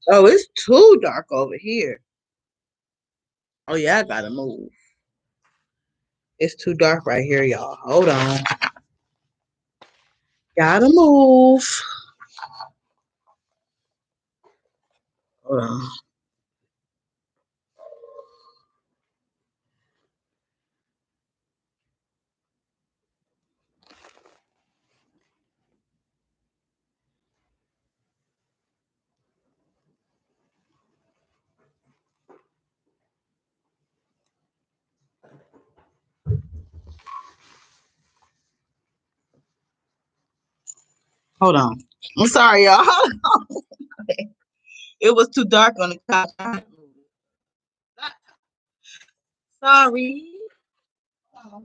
Oh, it's too dark over here. Oh yeah, I gotta move. It's too dark right here, y'all. Hold on. Gotta move. Hold on. Hold on. I'm sorry, y'all. It was too dark on the couch. Sorry. All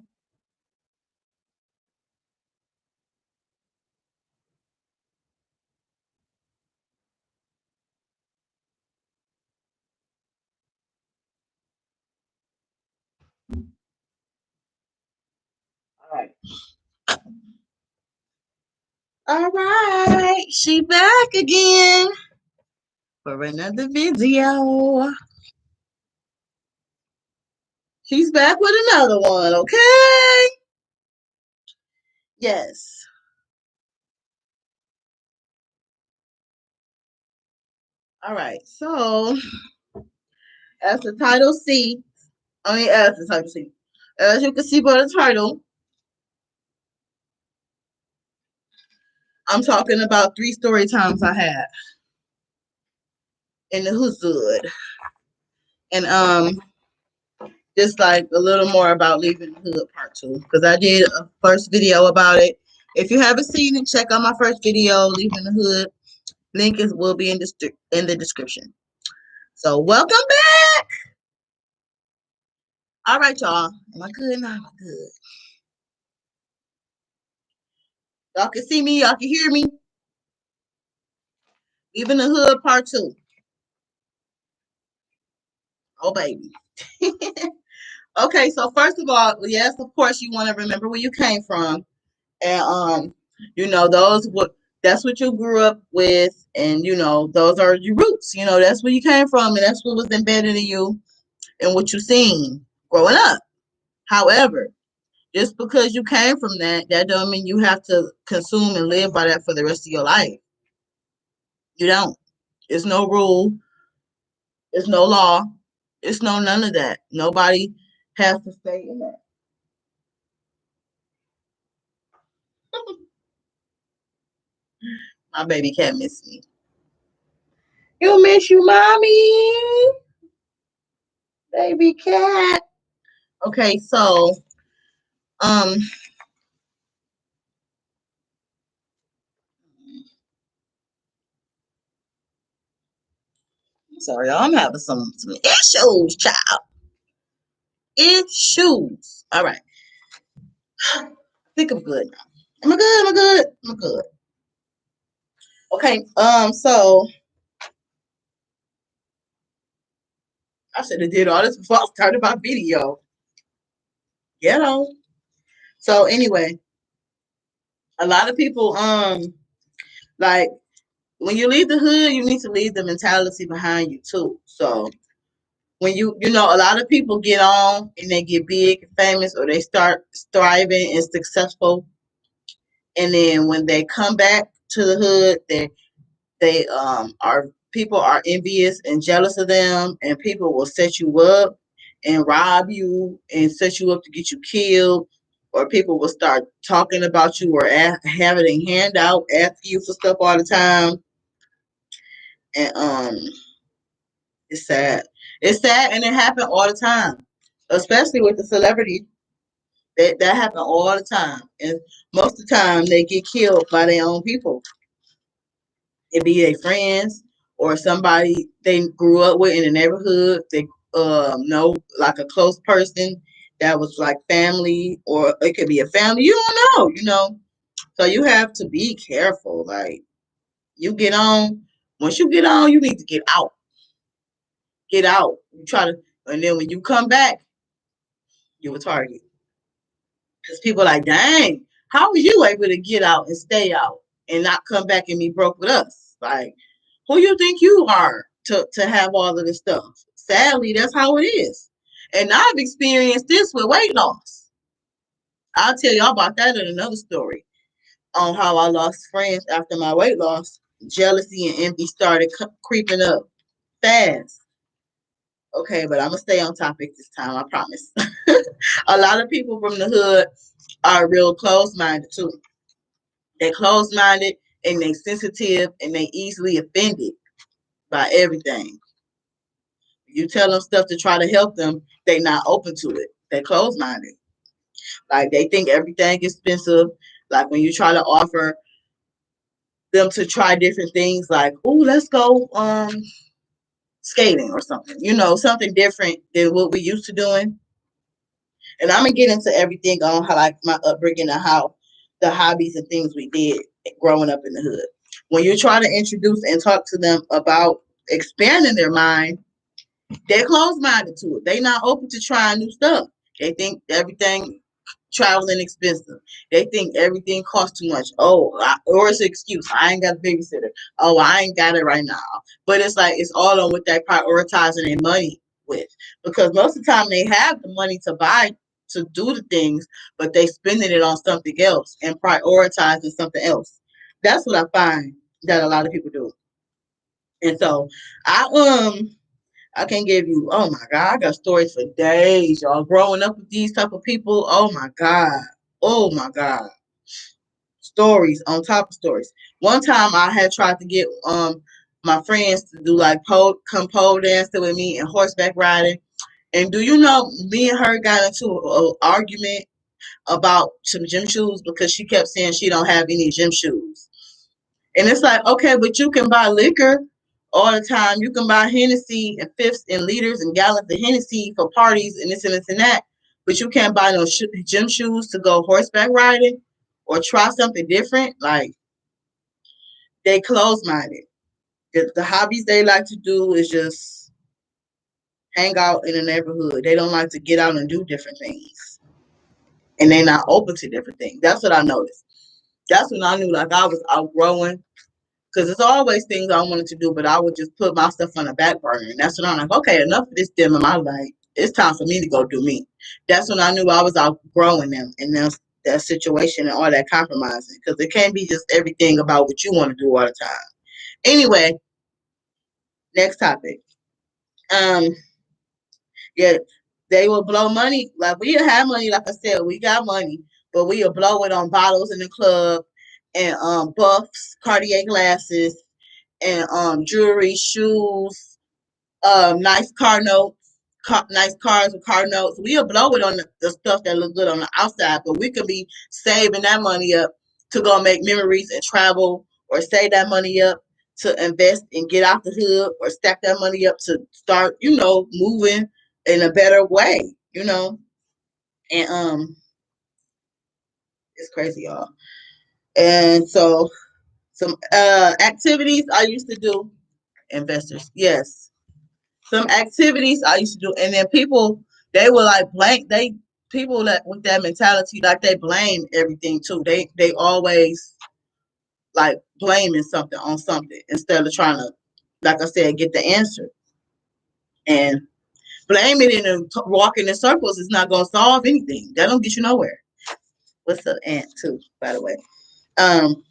right. All right. She back again for another video. She's back with another one, okay? Yes. All right. So, as the title see, as the title see, as you can see by the title, I'm talking about 3 story times I had in the hood. And just like a little more about leaving the hood part 2, because I did a first video about it. If you haven't seen it, check out my first video, leaving the hood. Link will be in the description. So welcome back. All right, y'all. Am I good now? Am I good? Y'all can see me. Y'all can hear me. Leaving the hood part 2. Oh baby. Okay, so first of all, yes, of course you want to remember where you came from. And those what that's what you grew up with, and those are your roots. That's where you came from, and that's what was embedded in you and what you seen growing up. However, just because you came from that don't mean you have to consume and live by that for the rest of your life. You don't. It's no rule. It's no law. It's no none of that. Nobody has to stay in that. My baby cat miss me. You miss you, mommy, baby cat. Okay, so um, sorry, y'all, I'm having some issues, child. Issues. All right, I think I'm good now. Am I good? Am I good? I'm good. Okay. So I should have did all this before I started my video. You know. So anyway, a lot of people like when you leave the hood, you need to leave the mentality behind you too. So when a lot of people get on and they get big and famous, or they start thriving and successful, and then when they come back to the hood, they are people are envious and jealous of them, and people will set you up and rob you and set you up to get you killed, or people will start talking about you or having a handout after you for stuff all the time. And it's sad. It's sad, and it happens all the time, especially with the celebrities. That happen all the time, and most of the time they get killed by their own people. It be their friends or somebody they grew up with in the neighborhood. They know, like a close person that was like family, or it could be a family. You don't know. So you have to be careful. Like you get on, once you get on, you need to get out. Get out. You try to, and then when you come back, you a target. Because people are like, dang, how was you able to get out and stay out and not come back and be broke with us? Like, Who you think you are to have all of this stuff? Sadly, that's how it is. And I've experienced this with weight loss. I'll tell y'all about that in another story on how I lost friends after my weight loss. Jealousy and envy started creeping up fast. Okay, but I'm gonna stay on topic this time, I promise. A lot of people from the hood are real closed minded too. They're closed minded and they sensitive and they easily offended by everything. You tell them stuff to try to help them, they not open to it. They're closed minded. Like they think everything is expensive. Like when you try to offer them to try different things, like, oh, let's go skating or something. Something different than what we used to doing. And I'm gonna get into everything on how like my upbringing and how the hobbies and things we did growing up in the hood. When you try to introduce and talk to them about expanding their mind, they're closed minded to it. They're not open to trying new stuff. They think everything traveling expensive. They think everything costs too much. Or it's an excuse. I ain't got a babysitter. Oh, I ain't got it right now. But it's like it's all on what they're prioritizing their money with. Because most of the time they have the money to do the things, but they spending it on something else and prioritizing something else. That's what I find that a lot of people do. And so I can give you, oh my God, I got stories for days, y'all. Growing up with these type of people, oh my God. Oh my God. Stories on top of stories. One time I had tried to get my friends to do like come pole dancing with me and horseback riding. And do you know me and her got into an argument about some gym shoes because she kept saying she don't have any gym shoes. And it's like, okay, but you can buy liquor all the time. You can buy Hennessy and fifths and liters and gallons of Hennessy for parties and this and this and that. But you can't buy no gym shoes to go horseback riding or try something different. Like, they close minded. The hobbies they like to do is just hang out in the neighborhood. They don't like to get out and do different things. And they're not open to different things. That's what I noticed. That's when I knew like I was outgrowing. Because there's always things I wanted to do, but I would just put my stuff on the back burner. And that's when I'm like, okay, enough of this dim in my life. It's time for me to go do me. That's when I knew I was outgrowing them and that situation and all that compromising. Because it can't be just everything about what you want to do all the time. Anyway, next topic. Um, yeah, they will blow money. Like we have money, like I said, we got money, but we will blow it on bottles in the club and buffs, Cartier glasses, and jewelry, shoes, nice car notes, nice cars with car notes. We'll blow it on the stuff that look good on the outside, but we could be saving that money up to go make memories and travel, or save that money up to invest and get out the hood, or stack that money up to start, moving in a better way. And it's crazy, y'all. And so some activities I used to do, investors, yes. Some activities I used to do, and then people they were like blame people that with that mentality like they blame everything too. They always like blaming something on something instead of trying to, like I said, get the answer. And blaming it and walking in circles is not gonna solve anything. That don't get you nowhere. What's up, Aunt too? By the way, um,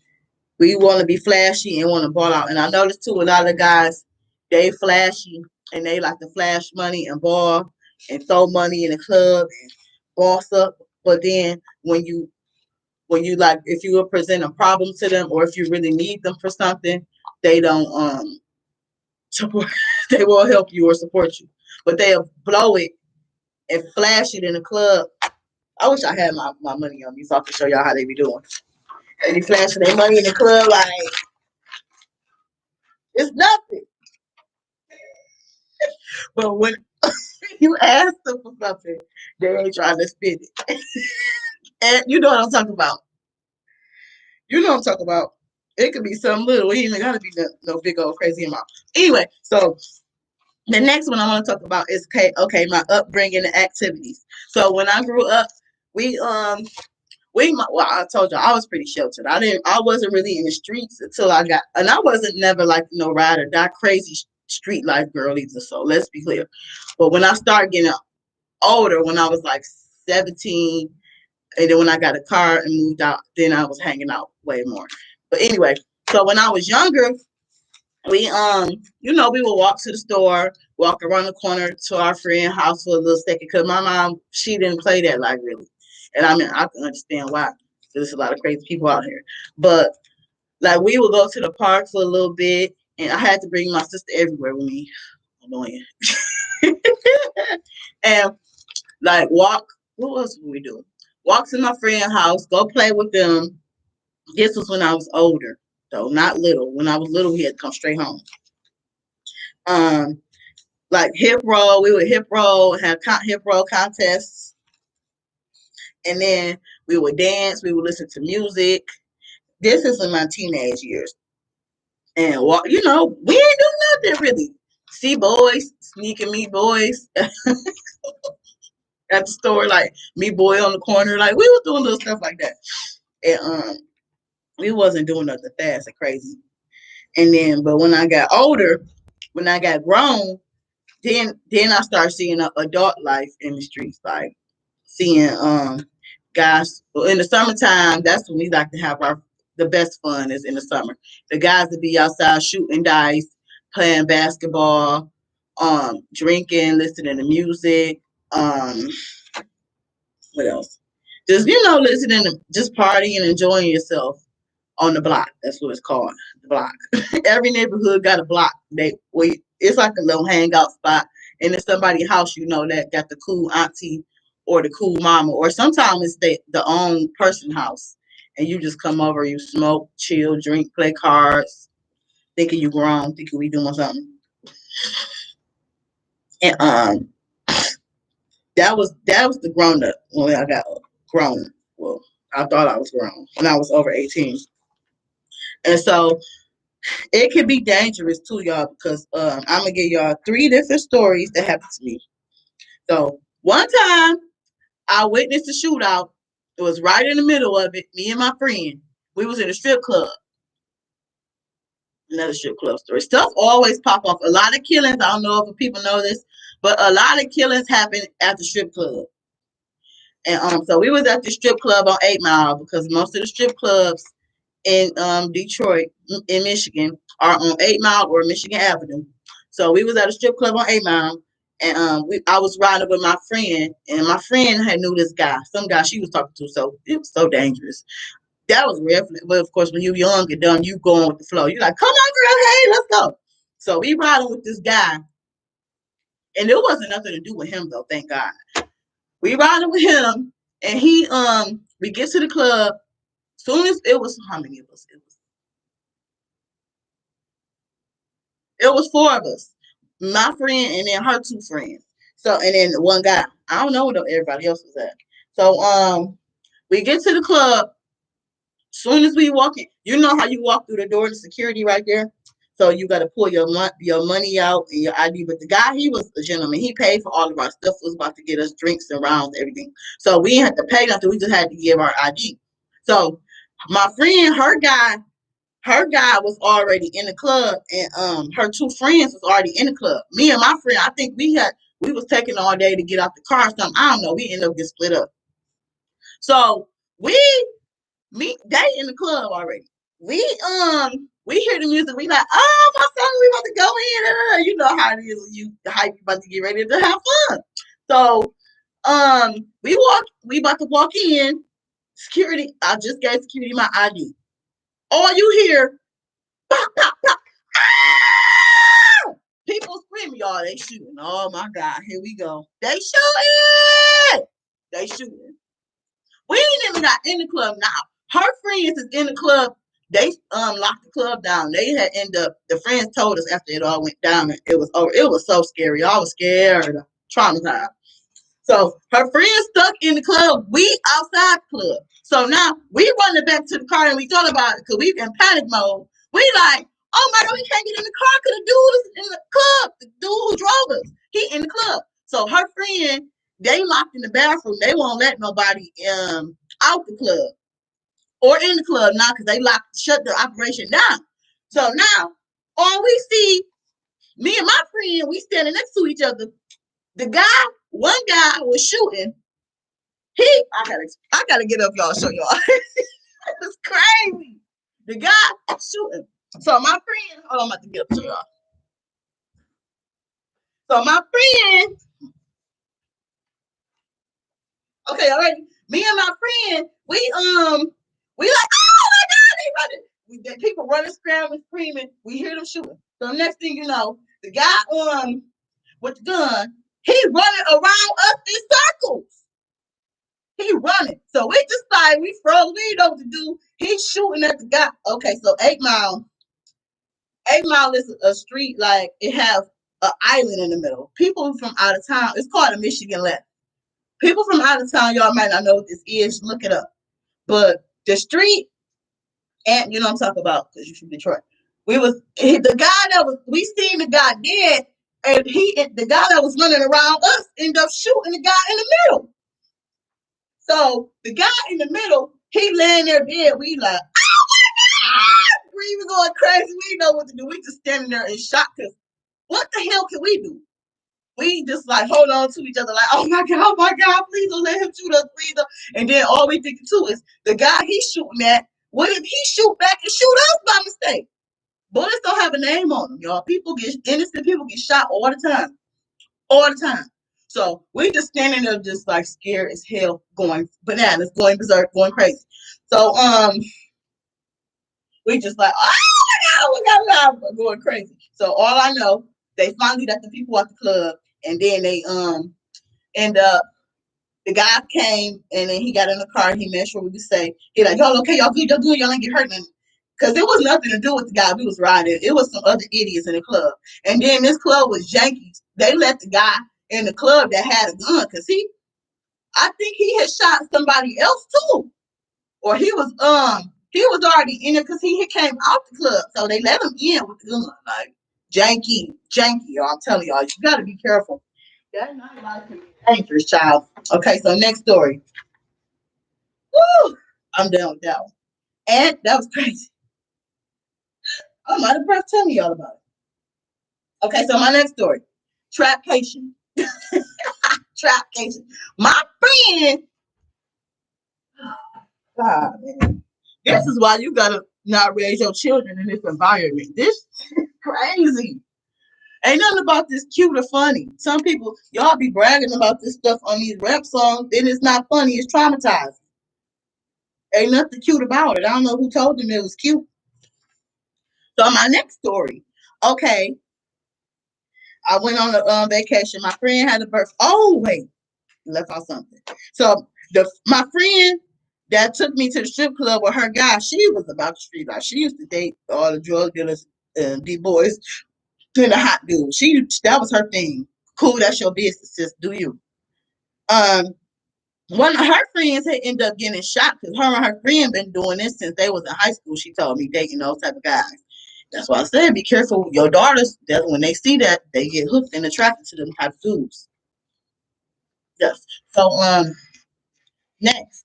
we want to be flashy and want to ball out. And I noticed too, a lot of guys, they flashy and they like to flash money and ball and throw money in the club and boss up. But then when you like, if you will present a problem to them or if you really need them for something, they don't support. They won't help you or support you. But they'll blow it and flash it in the club. I wish I had my money on me so I could show y'all how they be doing. They be flashing their money in the club like it's nothing. But when you ask them for something, they ain't trying to spend it. And you know what I'm talking about. You know what I'm talking about. It could be something little. It ain't gotta be no big old crazy amount. Anyway, so the next one I want to talk about is my upbringing and activities. So when I grew up, we Well, I told you I was pretty sheltered. I wasn't really in the streets until I got, and I wasn't never like no ride or die crazy street life girl either. So let's be clear. But when I started getting older, when I was like 17, and then when I got a car and moved out, then I was hanging out way more. But anyway, so when I was younger, we we would walk to the store, walk around the corner to our friend's house for a little second, because my mom, she didn't play that like really. And I mean, I can understand why. There's a lot of crazy people out here. But like we would go to the park for a little bit, and I had to bring my sister everywhere with me. Annoying. And like walk, what else would we do? Walk to my friend's house, go play with them. This was when I was older, though, not little. When I was little, we had to come straight home. Um, like hip roll, we would hip roll, have hip roll contests, and then we would dance. We would listen to music. This is in my teenage years, and walk. We ain't do nothing really. See boys, sneaking me boys at the store, like me boy on the corner, like we was doing little stuff like that, and we wasn't doing nothing fast and crazy. And then, but when I got older, when I got grown, then I started seeing adult life in the streets, like seeing guys. Well, in the summertime, that's when we like to have the best fun is in the summer. The guys that be outside shooting dice, playing basketball, drinking, listening to music, what else? Just listening to just partying and enjoying yourself on the block. That's what it's called, the block. Every neighborhood got a block. It's like a little hangout spot, and it's somebody's house, that got the cool auntie or the cool mama, or sometimes it's the own person house, and you just come over, you smoke, chill, drink, play cards, thinking you grown, thinking we doing something. And that was the grown up when I got grown. Well, I thought I was grown when I was over 18. And so it can be dangerous too, y'all, because I'm gonna give y'all 3 different stories that happened to me. So one time I witnessed a shootout. It was right in the middle of it. Me and my friend, we was in a strip club. Another strip club story. Stuff always pop off. A lot of killings. I don't know if people know this, but a lot of killings happen at the strip club. And so we was at the strip club on 8 Mile, because most of the strip clubs in Detroit, in Michigan, are on 8 Mile or Michigan Avenue. So we was at a strip club on 8 Mile, and I was riding with my friend, and my friend had knew this guy, some guy she was talking to. So it was so dangerous. That was real. But of course, when you're young and dumb, you going with the flow. You're like, come on, girl, hey, let's go. So we riding with this guy, and it wasn't nothing to do with him though. Thank God. We riding with him, and we get to the club. Soon as it was, how many of us? It was 4 of us. My friend and then her 2 friends. So and then one guy. I don't know where everybody else was at. So we get to the club. Soon as we walk in, you know how you walk through the door to security right there. So you got to pull your money out and your ID. But the guy, he was a gentleman. He paid for all of our stuff. Was about to get us drinks and rounds, everything. So we didn't have to pay nothing. We just had to give our ID. So my friend, her guy was already in the club, and her 2 friends was already in the club. Me and my friend, I think we was taking all day to get out the car or something. I don't know. We ended up getting split up. So we they in the club already. We hear the music. We like, oh my son, we about to go in. You know how it is when you hype, you about to get ready to have fun. So we about to walk in. Security, I just gave security my ID. All you hear, pop, pop, pop. Ah! People screaming, y'all. They shooting. Oh my God, here we go. They shooting. They shooting. We ain't even got in the club now. Her friends is in the club. They locked the club down. They had ended up. The friends told us after it all went down, and it was over. It was so scary. I was scared, traumatized. So her friends stuck in the club. We outside the club. So now we running back to the car, and we thought about it because we in panic mode. We like, oh my God, we can't get in the car because the dude is in the club. The dude who drove us, he in the club. So her friend, they locked in the bathroom. They won't let nobody out the club or in the club now because they shut the operation down. So now all we see, me and my friend, we standing next to each other. One guy was shooting. I gotta get up, y'all, show y'all. It was crazy. The guy was shooting. So my friend, hold on, I'm about to get up, show y'all. So my friend, okay, all right. Me and my friend, we like, oh my God, they running. People running, scrambling, screaming. We hear them shooting. So next thing you know, the guy with the gun, he running around us in circles. He running. So we just like, we froze. We didn't know what to do. He's shooting at the guy. Okay, so 8 Mile. 8 Mile is a street, like it has an island in the middle. People from out of town, it's called a Michigan left. People from out of town, y'all might not know what this is. Look it up. But the street, and you know what I'm talking about because you're from Detroit. We seen the guy dead, and the guy that was running around us ended up shooting the guy in the middle. So the guy in the middle, he laying there dead. We like, oh my God! We were going crazy. We didn't know what to do. We just standing there in shock because what the hell can we do? We just like hold on to each other like, oh my God, please don't let him shoot us, please don't. And then all we thinking too is the guy he's shooting at, what if he shoot back and shoot us by mistake? Bullets don't have a name on them, y'all. Innocent people get shot all the time. All the time. So we just standing there just like scared as hell, going bananas, going berserk, going crazy. So we just like, oh my God, going crazy. So all I know, they finally got the people at the club, and then they end up, the guy came and then he got in the car and he made sure we could say, he like, y'all okay, y'all good, y'all ain't get hurt nothing. Because it was nothing to do with the guy we was riding. It was some other idiots in the club. And then this club was Yankees. They let the guy in the club that had a gun because I think he had shot somebody else too. Or he was already in it because he came out the club. So they let him in with the gun. Like janky, y'all. I'm telling y'all, you gotta be careful. That night life can be dangerous, child. Okay, so next story. Woo! I'm done with that one. And that was crazy. I'm out of breath telling y'all about it. Okay, so my next story. Trapcation. Trapcation. My friend. God, man. This is why you gotta not raise your children in this environment. This is crazy. Ain't nothing about this cute or funny. Some people, y'all be bragging about this stuff on these rap songs, then it's not funny, it's traumatizing. Ain't nothing cute about it. I don't know who told them it was cute. So my next story. Okay, I went on a vacation. My friend had a birth. Oh wait, left out something. So my friend that took me to the strip club with her guy, she was about the street life. She used to date all the drug dealers and D boys and the hot dudes. That was her thing. Cool, that's your business, sis. Do you? Um, One of her friends had ended up getting shot because her and her friend been doing this since they was in high school. She told me dating those type of guys. That's why I said be careful with your daughters. That when they see that, they get hooked and attracted to them type of dudes. Yes. So next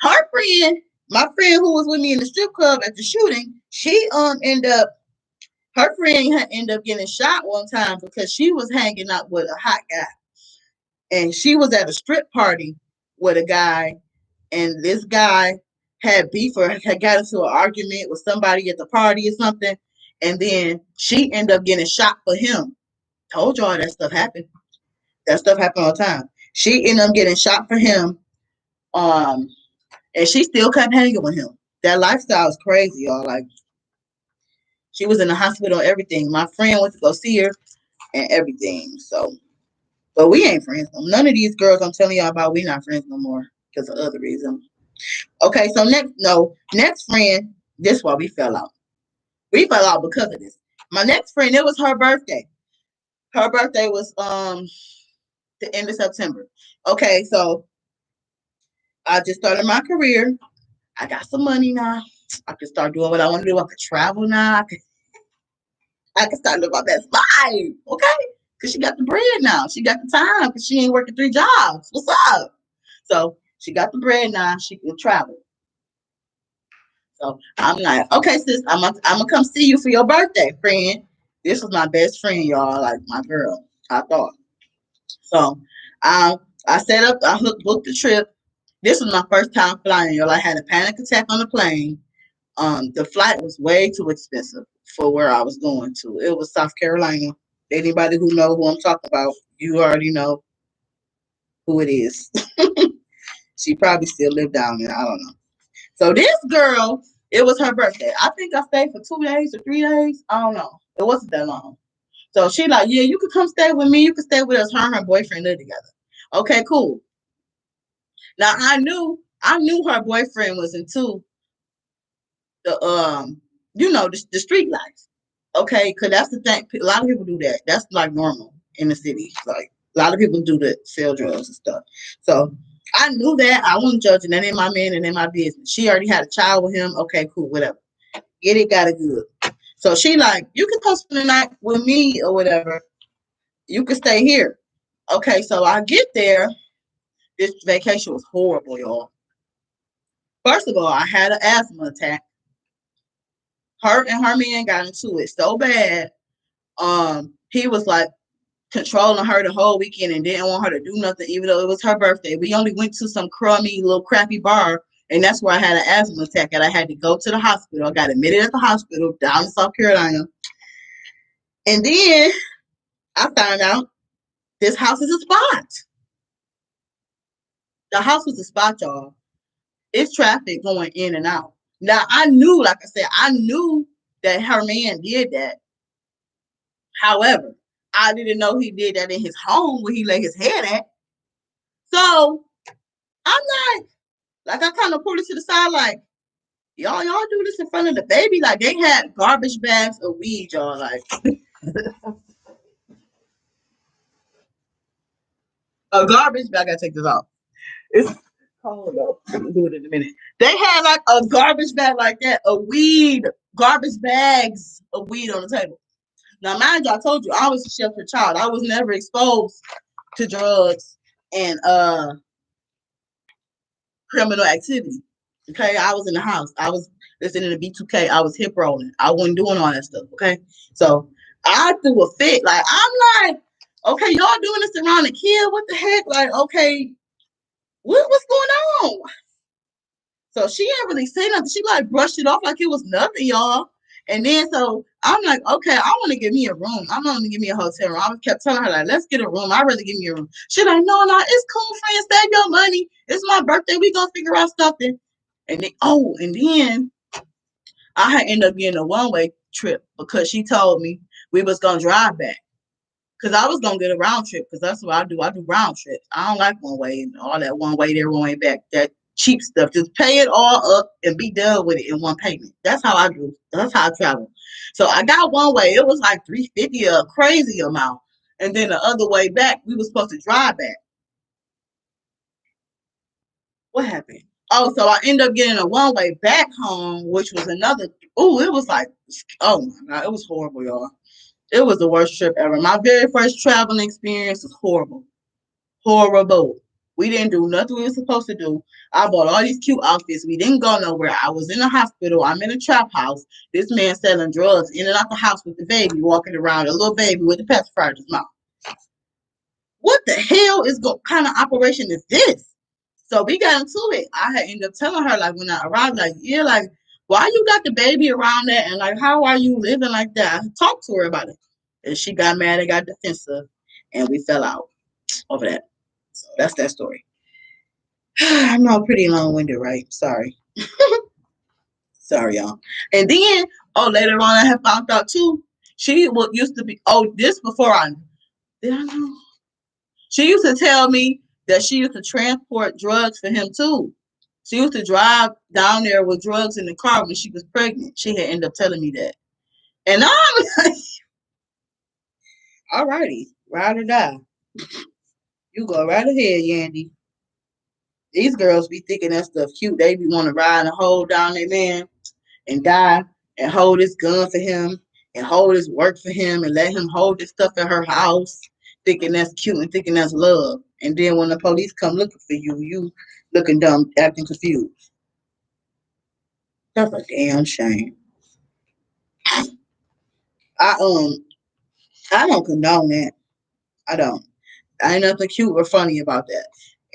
her friend, my friend who was with me in the strip club at the shooting, she ended up her friend had ended up getting shot one time because she was hanging out with a hot guy. And she was at a strip party with a guy, and this guy had beef or had got into an argument with somebody at the party or something, and then she ended up getting shot for him. Told y'all that stuff happened. That stuff happened all the time. She ended up getting shot for him, um, and she still kept hanging with him. That lifestyle is crazy, y'all. Like she was in the hospital and everything. My friend went to go see her and everything. So, but we ain't friends. None of these girls I'm telling y'all about, we not friends no more because of other reasons. Okay, so next friend, this is why we fell out. We fell out because of this. My next friend, it was her birthday. Her birthday was the end of September. Okay, so I just started my career. I got some money now. I can start doing what I want to do. I can travel now. I can start living my best life. Okay? because she got the bread now. She got the time because she ain't working 3 jobs. What's up? So she got the bread now. She can travel. So I'm like, okay, sis, I'm gonna come see you for your birthday, friend. This was my best friend, y'all, like my girl. I thought. So I set up, booked the trip. This was my first time flying, y'all. I had a panic attack on the plane. The flight was way too expensive for where I was going to. It was South Carolina. Anybody who know who I'm talking about, you already know who it is. She probably still lived down there. I don't know. So this girl, it was her birthday. I think I stayed for 2 days or 3 days. I don't know. It wasn't that long. So she like, yeah, you could come stay with me. You could stay with us. Her and her boyfriend live together. Okay, cool. Now I knew her boyfriend was into the the street life. Okay, because that's the thing. A lot of people do that. That's like normal in the city. Like a lot of people do that, sell drugs and stuff. So I knew that. I wasn't judging. That ain't my man and ain't my business. She already had a child with him. Okay, cool, whatever. Get it, got it good. So she like, you can come spend the night with me or whatever. You can stay here. Okay, so I get there. This vacation was horrible, y'all. First of all, I had an asthma attack. Her and her man got into it so bad. He was like controlling her the whole weekend and didn't want her to do nothing, even though it was her birthday. We only went to some crummy little crappy bar, and that's where I had an asthma attack, and I had to go to the hospital. I got admitted at the hospital down in South Carolina, and then I found out this house is a spot. The house was a spot, y'all. It's traffic going in and out. Now I knew, like I said, I knew that her man did that. However, I didn't know he did that in his home where he lay his head at. So I'm like I kind of pulled it to the side, like, y'all do this in front of the baby. Like they had garbage bags of weed, y'all. Like a garbage bag. I gotta take this off. It's cold though. We'll do it in a minute. They had like a garbage bag like that, of weed, garbage bags of weed on the table. Now, mind you, I told you I was a sheltered child. I was never exposed to drugs and criminal activity. Okay, I was in the house. I was listening to B2K. I was hip rolling. I wasn't doing all that stuff. Okay, so I threw a fit. Like I'm like, okay, y'all doing this around the kid? What the heck? Like, okay, what's going on? So she didn't really say nothing. She like brushed it off like it was nothing, y'all. And then so I'm like, okay, I want to give me a room. I'm going to give me a hotel room. I kept telling her like, let's get a room. I'd rather give me a room. She like, no, it's cool, friend. Save your money. It's my birthday. We gonna figure out something. And then I had ended up getting a one-way trip because she told me we was gonna drive back. Cause I was gonna get a round trip, cause that's what I do. I do round trips. I don't like one way and all that one way there, one way back. That cheap stuff. Just pay it all up and be done with it in one payment. That's how I do. That's how I travel. So I got one way. It was like $350, a crazy amount. And then the other way back, we were supposed to drive back. What happened? Oh, so I ended up getting a one way back home, which was another. Oh, it was like, oh my God, it was horrible, y'all. It was the worst trip ever. My very first traveling experience was horrible. Horrible. We didn't do nothing we were supposed to do. I bought all these cute outfits. We didn't go nowhere. I was in the hospital. I'm in a trap house. This man selling drugs in and out the house with the baby, walking around, a little baby with the pacifier in his mouth. What the hell kind of operation is this? So we got into it. I had ended up telling her, like, when I arrived, like, yeah, like, why you got the baby around that? And, like, how are you living like that? I talked to her about it. And she got mad and got defensive. And we fell out over that. So that's that story. I'm not pretty long-winded, right? Sorry. Sorry, y'all. And then, later on, I have found out, too, she used to be, this before did I know? She used to tell me that she used to transport drugs for him too. She used to drive down there with drugs in the car when she was pregnant. She had ended up telling me that. And I'm like, alrighty, ride or die. You go right ahead, Yandy. These girls be thinking that stuff cute. They be want to ride and hold down their man and die and hold his gun for him and hold his work for him and let him hold his stuff at her house thinking that's cute and thinking that's love. And then when the police come looking for you, you looking dumb, acting confused. That's a damn shame. I I don't condone that. I don't. I ain't nothing cute or funny about that.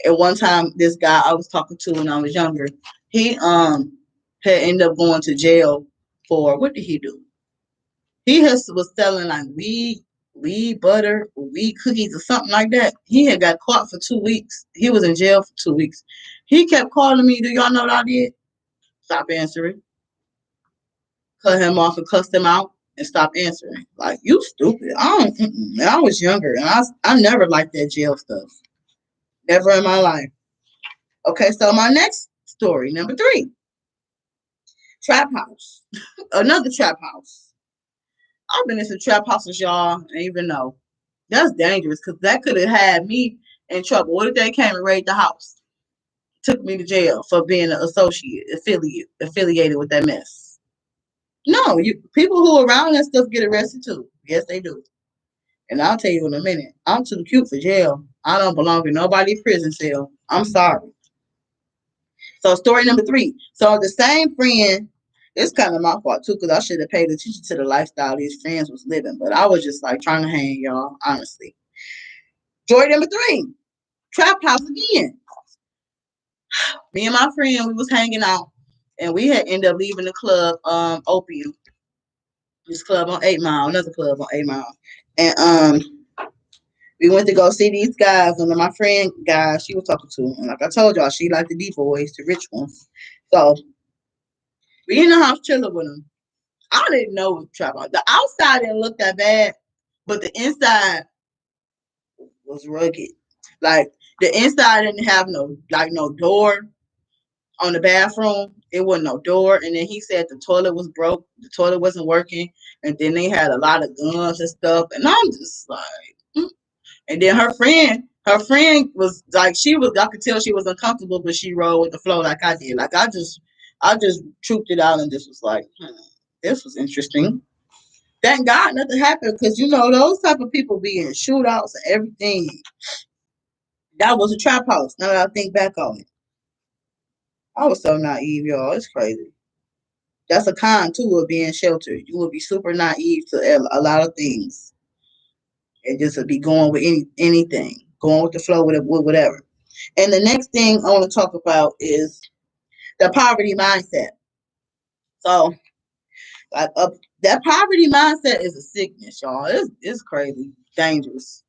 At one time, this guy I was talking to when I was younger, he had ended up going to jail for what did he do? Was selling like weed butter, weed cookies, or something like that. He had got caught for 2 weeks. He was in jail for 2 weeks. He kept calling me. Do y'all know what I did? Stop answering. Cut him off and cussed him out and stop answering. Like, you stupid. I don't. I was younger and I never liked that jail stuff. Never in my life. Okay, so my next story, number 3, trap house. Another trap house. I've been in some trap houses, y'all, and even know. That's dangerous because that could have had me in trouble. What if they came and raided the house? Took me to jail for being an affiliated with that mess. No, people who are around that stuff get arrested too. Yes, they do. And I'll tell you in a minute. I'm too cute for jail. I don't belong in nobody's prison cell. I'm sorry. So story number 3. So the same friend, it's kind of my fault too, because I should have paid attention to the lifestyle these friends was living. But I was just like trying to hang, y'all, honestly. Story number 3, trap house again. Me and my friend, we was hanging out, and we had ended up leaving the club, Opium. This club on 8 Mile, another club on 8 Mile. And we went to go see these guys, and my friend guy she was talking to, and like I told y'all, she liked the deep boys, the rich ones. So we in the house chilling with them. I didn't know what trap house. The outside didn't look that bad, but the inside was rugged. Like the inside didn't have no door on the bathroom. It wasn't no door. And then he said the toilet was broke. The toilet wasn't working. And then they had a lot of guns and stuff. And I'm just like, And then her friend was like, I could tell she was uncomfortable, but she rolled with the flow like I did. Like I just trooped it out and just was like, this was interesting. Thank God nothing happened because those type of people be in shootouts and everything. That was a trap house. Now that I think back on it, I was so naive, y'all. It's crazy. That's a con too of being sheltered. You will be super naive to a lot of things, and just be going with anything, going with the flow with whatever. And the next thing I want to talk about is the poverty mindset. So, like, that poverty mindset is a sickness, y'all. It's crazy, dangerous.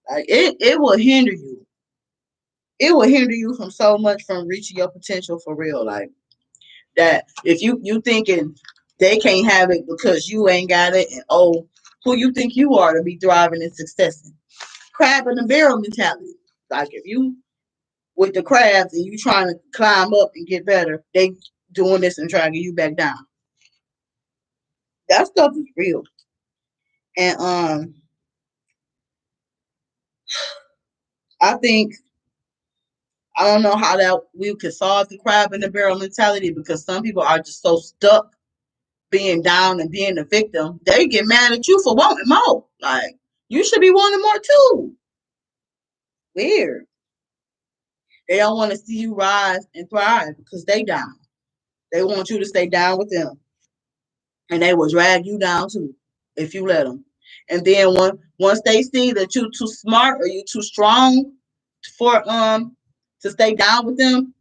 Like it will hinder you. It will hinder you from so much from reaching your potential for real. Like that, if you thinking they can't have it because you ain't got it, and who you think you are to be thriving and successing? Crab in the barrel mentality. Like if you with the crabs and you trying to climb up and get better, they doing this and trying to get you back down. That stuff is real. And I think I don't know how that we could solve the crab in the barrel mentality because some people are just so stuck being down and being a victim. They get mad at you for wanting more. Like you should be wanting more too. Weird. They don't want to see you rise and thrive because they down. They want you to stay down with them, and they will drag you down too if you let them. And then once they see that you too smart or you too strong for to stay down with them,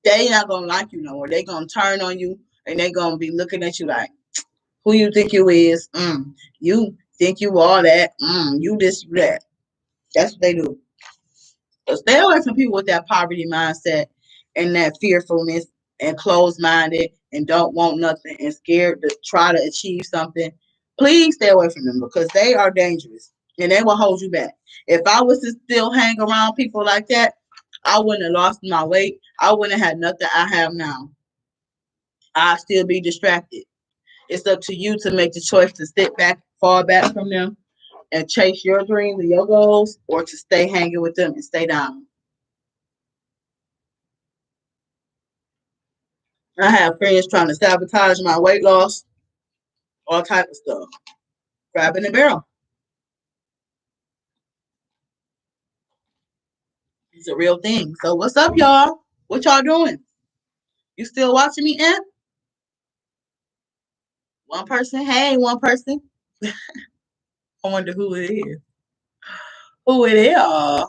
they not gonna like you no more. They gonna turn on you and they gonna be looking at you like, who you think you is? You think you all that? You this, you that. That's what they do. So stay away from people with that poverty mindset and that fearfulness and closed minded and don't want nothing and scared to try to achieve something. Please stay away from them because they are dangerous and they will hold you back. If I was to still hang around people like that, I wouldn't have lost my weight. I wouldn't have had nothing I have now. I'd still be distracted. It's up to you to make the choice to sit back, fall back from them, and chase your dreams and your goals, or to stay hanging with them and stay down. I have friends trying to sabotage my weight loss, all type of stuff. Crab in the barrel. It's a real thing. So what's up, y'all? What y'all doing? You still watching me, Aunt? One person? Hey, one person. I wonder who it is. Who it is?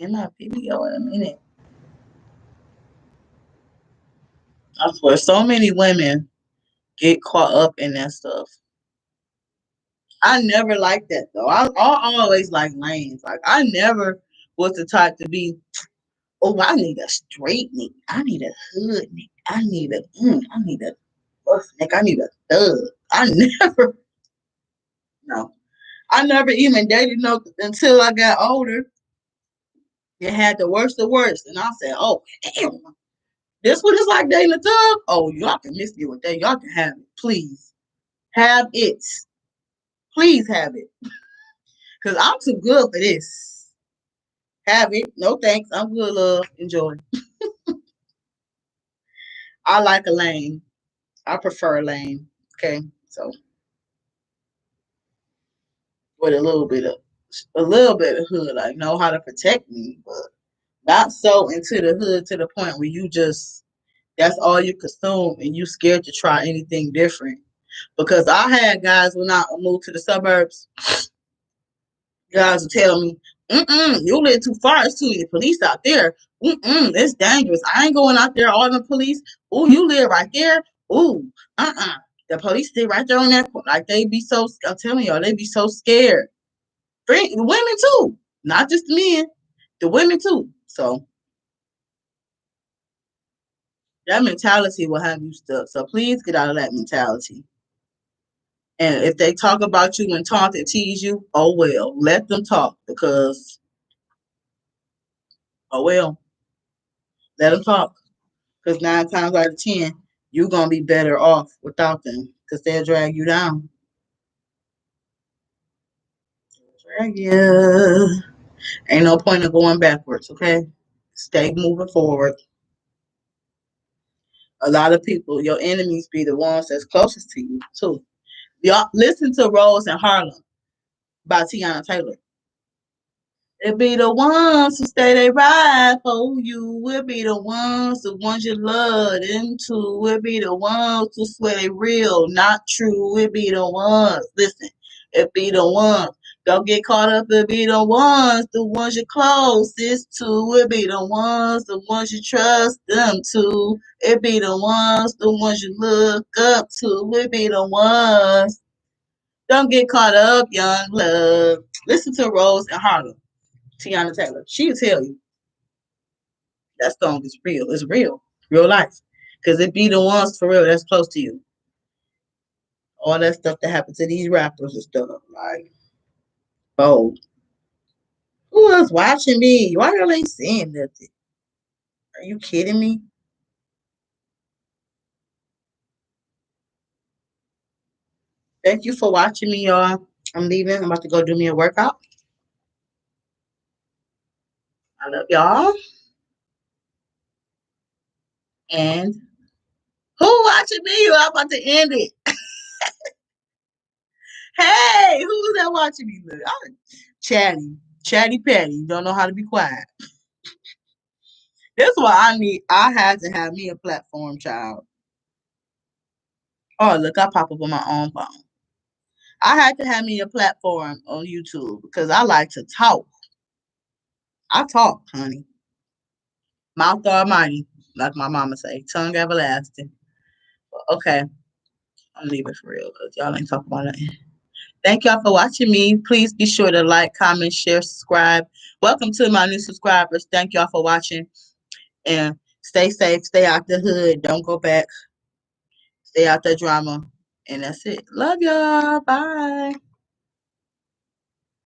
In my video in a minute. I swear, so many women get caught up in that stuff. I never liked that though. I always like lanes. Like I never was the type to be. Oh, I need a straight neck. I need a hood neck. I need a bust neck. I need a thug. I never. No, I never even dated no until I got older. It had the worst of worst, and I said, "Oh, damn, this what it's like dating a thug. Oh, y'all can miss me with that. Y'all can have it, please. Have it, please have it, cause I'm too good for this. Have it. No thanks. I'm good, love. Enjoy. I like a lane. I prefer a lane. Okay, so with a little bit of hood, like know how to protect me, but not so into the hood to the point where you just that's all you consume and you scared to try anything different. Because I had guys when I moved to the suburbs, guys would tell me, you live too far. It's too many police out there. It's dangerous. I ain't going out there, all the police. Oh, you live right there. Ooh, the police stay right there on that corner. Like they be so, I'm telling y'all, they be so scared. The women too. Not just the men, the women too. So that mentality will have you stuck. So please get out of that mentality. And if they talk about you and taunt and tease you, oh well, let them talk because oh well, let them talk. Because 9 times out of 10, you're gonna be better off without them because they'll drag you down. Drag you. Ain't no point of going backwards. Okay, stay moving forward. A lot of people, your enemies, be the ones that's closest to you too. Y'all listen to Rose and Harlem by TEYANA Taylor. It be the ones who stay they ride for you. It be the ones you love into. It be the ones who swear they real, not true. It be the ones. Listen, it be the ones. Don't get caught up. It be the ones you're closest to. It be the ones you trust them to. It be the ones you look up to. It be the ones. Don't get caught up, young love. Listen to Rose and Harlem. TEYANA Taylor. She'll tell you that song is real. It's real. Real life. Because it be the ones for real that's close to you. All that stuff that happened to these rappers and stuff. Like, oh, who else watching me? Why y'all ain't saying nothing? Are you kidding me? Thank you for watching me, y'all. I'm leaving. I'm about to go do me a workout. I love y'all. And who watching me? I'm about to end it. Hey, who's that watching me? Look, I'm chatty. Chatty Patty. You don't know how to be quiet. That's why I had to have me a platform, child. Oh, look, I pop up on my own phone. I had to have me a platform on YouTube because I like to talk. I talk, honey. Mouth almighty, like my mama say. Tongue everlasting. Okay, I'm leaving for real because y'all ain't talking about it. Thank y'all for watching me. Please be sure to like, comment, share, subscribe. Welcome to my new subscribers. Thank y'all for watching. And stay safe. Stay out the hood. Don't go back. Stay out the drama. And that's it. Love y'all. Bye.